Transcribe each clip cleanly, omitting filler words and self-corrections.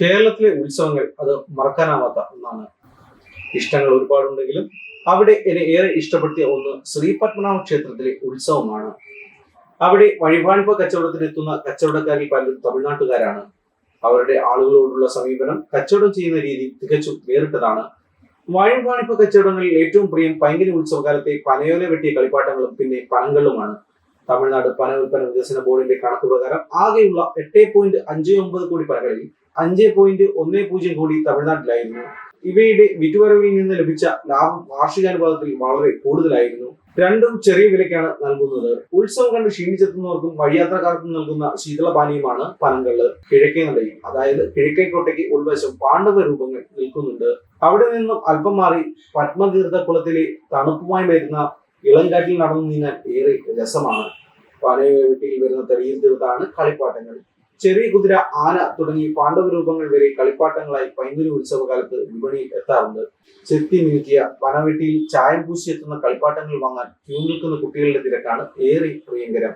കേരളത്തിലെ ഉത്സവങ്ങൾ അത് മറക്കാനാവാത്ത ഒന്നാണ്. ഇഷ്ടങ്ങൾ ഒരുപാടുണ്ടെങ്കിലും അവിടെ എന്നെ ഏറെ ഇഷ്ടപ്പെടുത്തിയ ഒന്ന് ശ്രീ പത്മനാഭ ക്ഷേത്രത്തിലെ ഉത്സവമാണ്. അവിടെ വഴിപാണിപ്പ കച്ചവടത്തിനെത്തുന്ന കച്ചവടക്കാരിൽ പലരും തമിഴ്നാട്ടുകാരാണ്. അവരുടെ ആളുകളോടുള്ള സമീപനം, കച്ചവടം ചെയ്യുന്ന രീതി തികച്ചും വേറിട്ടതാണ്. വഴിപാണിപ്പ കച്ചവടങ്ങളിൽ ഏറ്റവും പ്രിയം പൈങ്കിനി ഉത്സവകാലത്തെ പനയോല വെട്ടിയ കളിപ്പാട്ടങ്ങളും പിന്നെ പനങ്ങളുമാണ്. തമിഴ്നാട് പന ഉൽപ്പന്ന വികസന ബോർഡിന്റെ കണക്ക് പ്രകാരം ആകെയുള്ള 8.59 കോടി പനകളിൽ 5.10 കോടി തമിഴ്നാട്ടിലായിരുന്നു. ഇവയുടെ വിറ്റുവരവിൽ നിന്ന് ലഭിച്ച ലാഭം വാർഷികാനുപാതത്തിൽ വളരെ കൂടുതലായിരുന്നു. രണ്ടും ചെറിയ വിലയ്ക്കാണ് നൽകുന്നത്. ഉത്സവം കണ്ട് ക്ഷീണിച്ചെത്തുന്നവർക്കും വഴിയാത്രക്കാർക്കും നൽകുന്ന ശീതളപാനീയമാണ് പനങ്കള്ള്. കിഴക്കേ നടയിൽ, അതായത് കിഴക്കേക്കോട്ടയ്ക്ക് ഉൾവശം പാണ്ഡവ രൂപങ്ങൾ നിൽക്കുന്നുണ്ട്. അവിടെ നിന്നും അല്പം മാറി പത്മതീർത്ഥക്കുളത്തിലെ തണുപ്പുമായി വരുന്ന ഇളംകാറ്റിൽ നടന്നു നീങ്ങാൻ ഏറെ രസമാണ്. പനയോട്ടിയിൽ വരുന്ന തടിയിൽ തീർത്താണ് കളിപ്പാട്ടങ്ങൾ. ചെറിയ കുതിര, ആന തുടങ്ങി പാണ്ഡവ രൂപങ്ങൾ വരെ കളിപ്പാട്ടങ്ങളായി പൈങ്കുനി ഉത്സവകാലത്ത് വിപണിയിൽ എത്താറുണ്ട്. ചെത്തി മിനുക്കിയ പനവെട്ടിയിൽ ചായം പൂശിയെത്തുന്ന കളിപ്പാട്ടങ്ങൾ വാങ്ങാൻ ക്യൂ നിൽക്കുന്ന കുട്ടികളുടെ തിരക്കാണ് ഏറെ പ്രിയങ്കരം.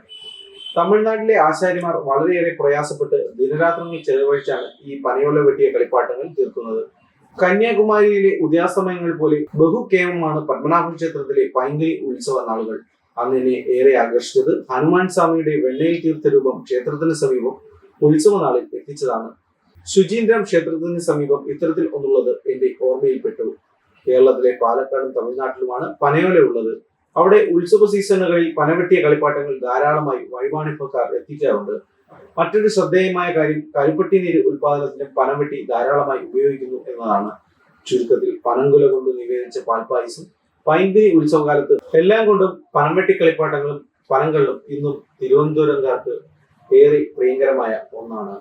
തമിഴ്നാട്ടിലെ ആശാരിമാർ വളരെയേറെ പ്രയാസപ്പെട്ട് ദിനരാത്രങ്ങൾ ചെലവഴിച്ചാണ് ഈ പനയോല വെട്ടിയ കളിപ്പാട്ടങ്ങൾ തീർക്കുന്നത്. കന്യാകുമാരിയിലെ ഉദയാസ്തമയങ്ങൾ പോലെ ബഹുക്കേമമാണ് പത്മനാഭ ക്ഷേത്രത്തിലെ പൈങ്കുനി ഉത്സവ നാളുകൾ. അന്ന് എന്നെ ഏറെ ആകർഷിച്ചത് ഹനുമാൻ സ്വാമിയുടെ വെണ്ണയിൽ തീർത്ത രൂപം ക്ഷേത്രത്തിന് സമീപം ഉത്സവ നാളിൽ എത്തിച്ചതാണ്. ശുചീന്ദ്രം ക്ഷേത്രത്തിന് സമീപം ഇത്തരത്തിൽ ഒന്നുള്ളത് എന്റെ ഓർമ്മയിൽപ്പെട്ടു. കേരളത്തിലെ പാലക്കാടും തമിഴ്നാട്ടിലുമാണ് പനയോല ഉള്ളത്. അവിടെ ഉത്സവ സീസണുകളിൽ പനവെട്ടിയ കളിപ്പാട്ടങ്ങൾ ധാരാളമായി വഴിപാണിപ്പക്കാർ എത്തിക്കാറുണ്ട്. മറ്റൊരു ശ്രദ്ധേയമായ കാര്യം കരിപ്പട്ടി നീര് ഉൽപാദനത്തിന് പനവെട്ടി ധാരാളമായി ഉപയോഗിക്കുന്നു എന്നതാണ്. ചുരുക്കത്തിൽ പനങ്കുല കൊണ്ട് നിവേദിച്ച പാൽപ്പായസം പൈങ്കുനി ഉത്സവകാലത്ത് എല്ലാം കൊണ്ടും പനംവെട്ടി കളിപ്പാട്ടങ്ങളും പനങ്ങളും ഇന്നും തിരുവനന്തപുരംകാർക്ക് ഏറെ പ്രിയങ്കരമായ ഒന്നാണ്.